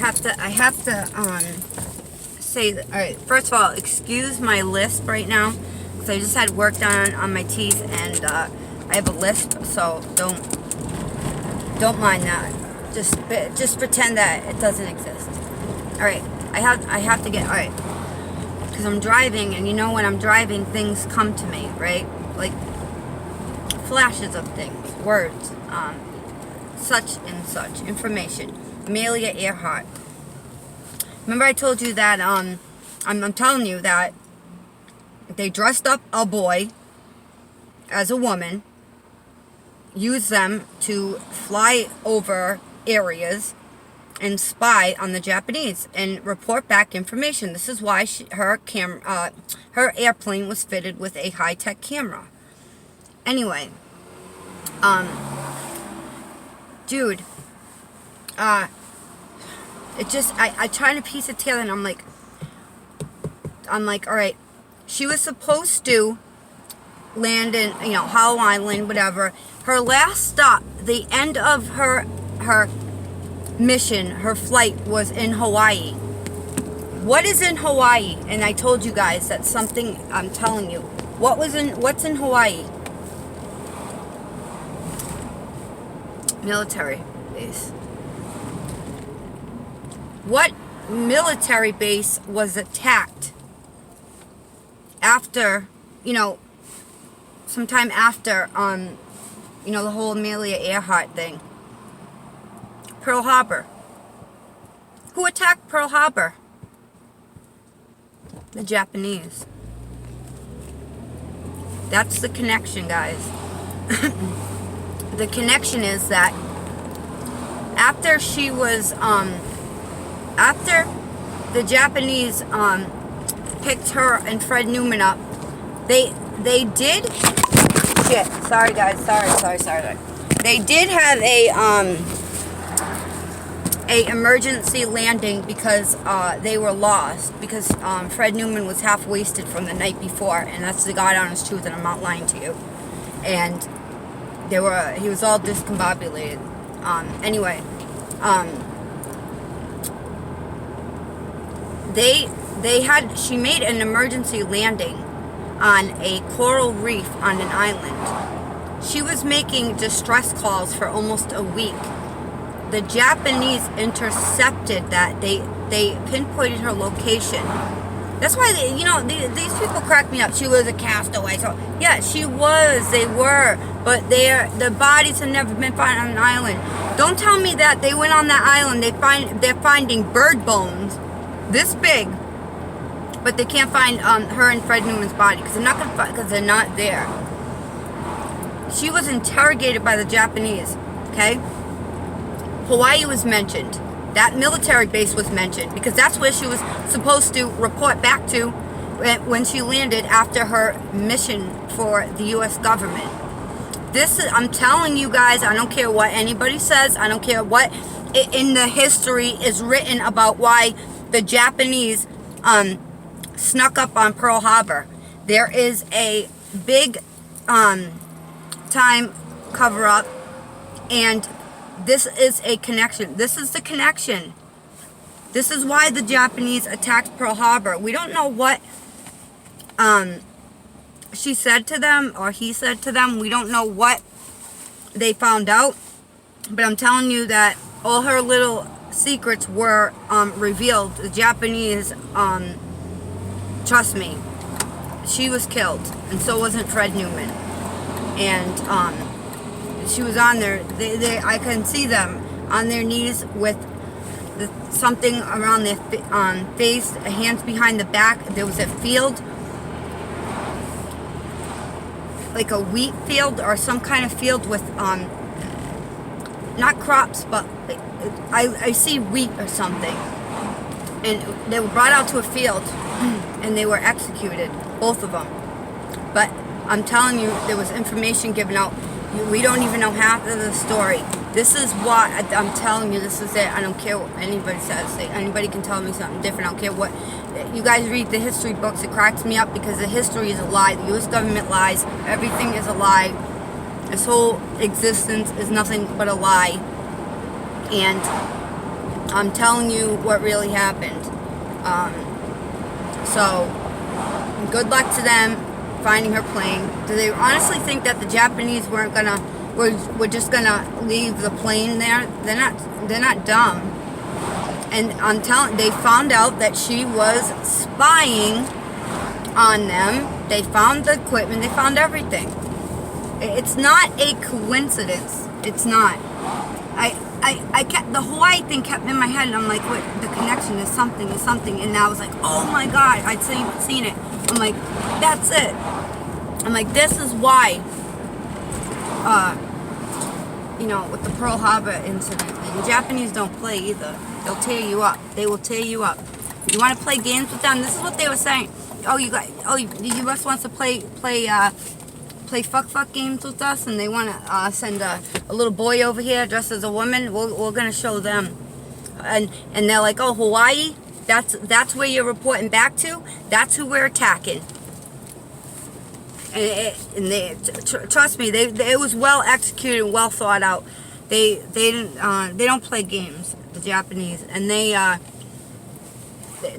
have to say that, all right, first of all, excuse my lisp right now, because I just had work done on my teeth, and I have a lisp, so don't mind that. Just pretend that it doesn't exist. All right, I have to get, all right, because I'm driving, and you know when I'm driving, things come to me, right? Like flashes of things, words, such and such, information. Amelia Earhart. Remember I told you that, I'm telling you that they dressed up a boy as a woman, used them to fly over areas and spy on the Japanese and report back information. This is why her airplane was fitted with a high-tech camera. Anyway, dude, it just, I trying to piece it together, and I'm like, all right, she was supposed to land in, Hollow Island, whatever. Her last stop, the end of her mission, her flight, was in Hawaii. What is in Hawaii? And I told you guys that's something I'm telling you. What's in Hawaii? Military base. What military base was attacked after, sometime after, the whole Amelia Earhart thing? Pearl Harbor. Who attacked Pearl Harbor? The Japanese. That's the connection, guys. The connection is that after she was, after the Japanese picked her and Fred Newman up, they did, shit, sorry guys, sorry. They did have a emergency landing because they were lost, because Fred Newman was half wasted from the night before, and that's the God honest truth, and I'm not lying to you. And he was all discombobulated. Anyway, she made an emergency landing on a coral reef on an island. She was making distress calls for almost a week. The Japanese intercepted that. They pinpointed her location. That's why, these people crack me up. She was a castaway. So, yeah, she was. They were. But the bodies have never been found on an island. Don't tell me that they went on that island. They're finding bird bones this big, but they can't find her and Fred Newman's body because they're not there. She was interrogated by the Japanese. Okay, Hawaii was mentioned. That military base was mentioned because that's where she was supposed to report back to when she landed after her mission for the U.S. government. I'm telling you guys, I don't care what anybody says. I don't care what in the history is written about why the Japanese snuck up on Pearl Harbor. There is a big time cover-up, and this is a connection. This is the connection. This is why the Japanese attacked Pearl Harbor. We don't know what she said to them or he said to them. We don't know what they found out. But I'm telling you that all her little secrets were revealed. The Japanese, trust me, she was killed. And so wasn't Fred Newman. And she was on there. I can see them on their knees with something around their face, hands behind the back. There was a field, like a wheat field or some kind of field with not crops, but I see wheat or something. And they were brought out to a field and they were executed, both of them. But I'm telling you, there was information given out. We don't even know half of the story. This is what I'm telling you. This is it. I don't care what anybody says. Anybody can tell me something different. I don't care what. You guys read the history books. It cracks me up because the history is a lie. The U.S. government lies. Everything is a lie. This whole existence is nothing but a lie. And I'm telling you what really happened. So, good luck to them finding her plane. Do they honestly think that the Japanese were just gonna leave the plane there? They're not dumb. And I'm telling, they found out that she was spying on them. They found the equipment. They found everything. It's not a coincidence. It's not. I kept, the Hawaii thing kept in my head, and I'm like, what, the connection is something, and I was like, oh my God, I'd seen it. I'm like, that's it. I'm like, this is why, with the Pearl Harbor incident. And the Japanese don't play either. They'll tear you up. They will tear you up. You want to play games with them? This is what they were saying. The U.S. wants to play fuck games with us, and they want to send a little boy over here dressed as a woman. We're gonna show them, and they're like, oh, Hawaii, that's where you're reporting back to. That's who we're attacking. And they trust me, it was well executed, well thought out. They don't play games, the Japanese, and they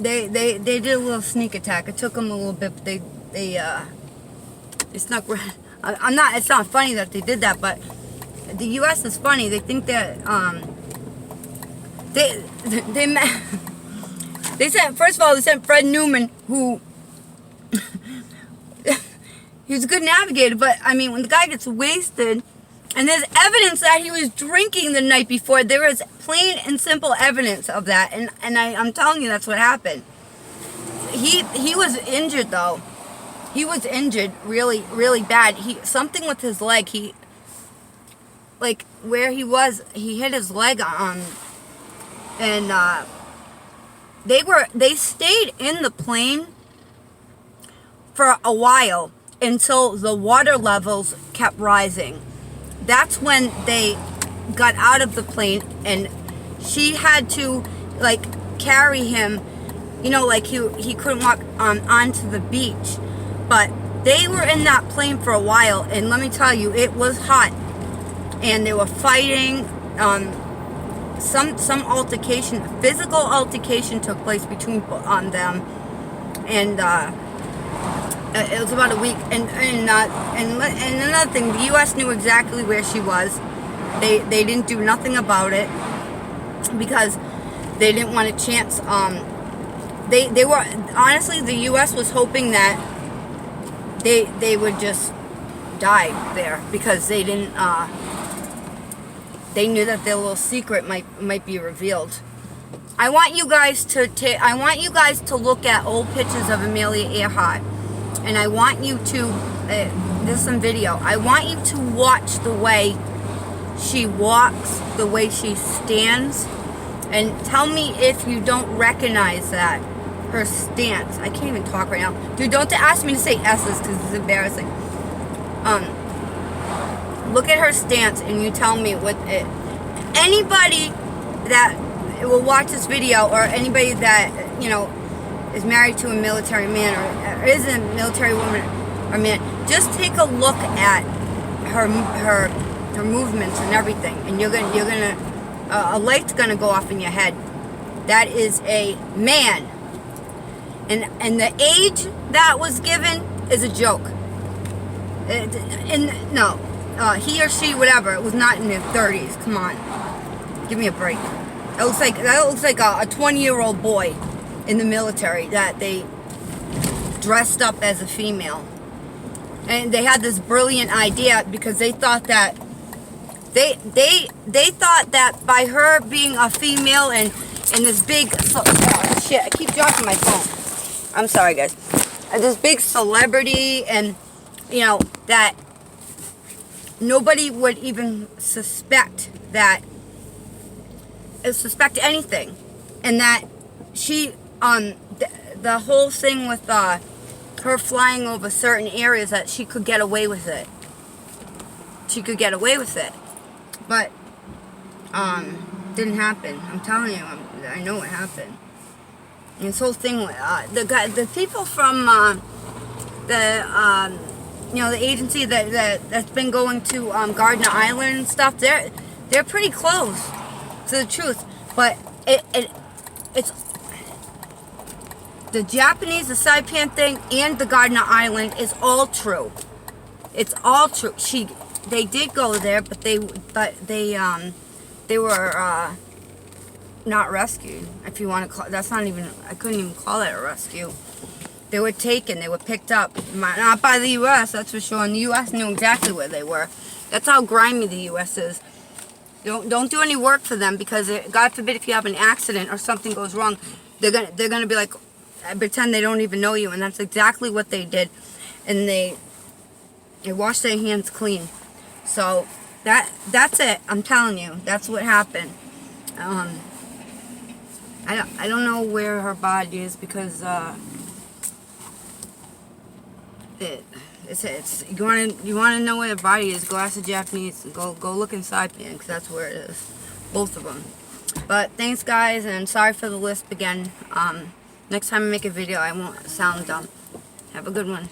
did a little sneak attack. It took them a little bit, but they snuck. It's not funny that they did that, but the U.S. is funny. They think that they sent, first of all, they sent Fred Newman, who he was a good navigator, but I mean, when the guy gets wasted, and there's evidence that he was drinking the night before, there is plain and simple evidence of that, and I'm telling you, that's what happened. He was injured though. He was injured really, really bad. Something with his leg. Where he was, he hit his leg on, and they stayed in the plane for a while until the water levels kept rising. That's when they got out of the plane, and she had to carry him. He couldn't walk onto the beach. But they were in that plane for a while, and let me tell you, it was hot, and they were fighting. Some altercation, physical altercation, took place between them, and it was about a week. And another thing, the U.S. knew exactly where she was. They didn't do nothing about it because they didn't want a chance. They were honestly, the U.S. was hoping that they would just die there because they didn't. They knew that their little secret might be revealed. I want you guys to look at old pictures of Amelia Earhart, and I want you to. There's some video. I want you to watch the way she walks, the way she stands, and tell me if you don't recognize that. Her stance. I can't even talk right now. Dude, don't ask me to say S's because it's embarrassing. Look at her stance and you tell me what it. Anybody that will watch this video, or anybody that, is married to a military man or is a military woman or man, just take a look at her movements and everything, and you're gonna a light's gonna go off in your head. That is a man. And the age that was given is a joke. He or she, whatever, it was not in their 30s. Come on, give me a break. That looks like a 20-year-old boy in the military that they dressed up as a female, and they had this brilliant idea because they thought that they thought that by her being a female and this big shit, I keep dropping my phone. I'm sorry, guys. This big celebrity, and that nobody would even suspect anything, and that she the whole thing with her flying over certain areas, that she could get away with it. But didn't happen. I'm telling you, I know what happened. And this whole thing, the people from the agency that's been going to Gardner Island and stuff, they're pretty close to the truth. But it's the Japanese, the Saipan thing, and the Gardner Island is all true. It's all true. They did go there, but they were not rescued. If you want to call, that's not even. I couldn't even call it a rescue. They were taken. They were picked up, not by the U.S. That's for sure. And the U.S. knew exactly where they were. That's how grimy the U.S. is. Don't do any work for them, because God forbid if you have an accident or something goes wrong, they're gonna be like, pretend they don't even know you, and that's exactly what they did. And they washed their hands clean. So that's it. I'm telling you, that's what happened. I don't know where her body is, because it's you wanna know where the body is, go ask the Japanese. Go look in Saipan, because that's where it is, both of them. But thanks, guys, and sorry for the lisp again. Next time I make a video, I won't sound dumb. Have a good one.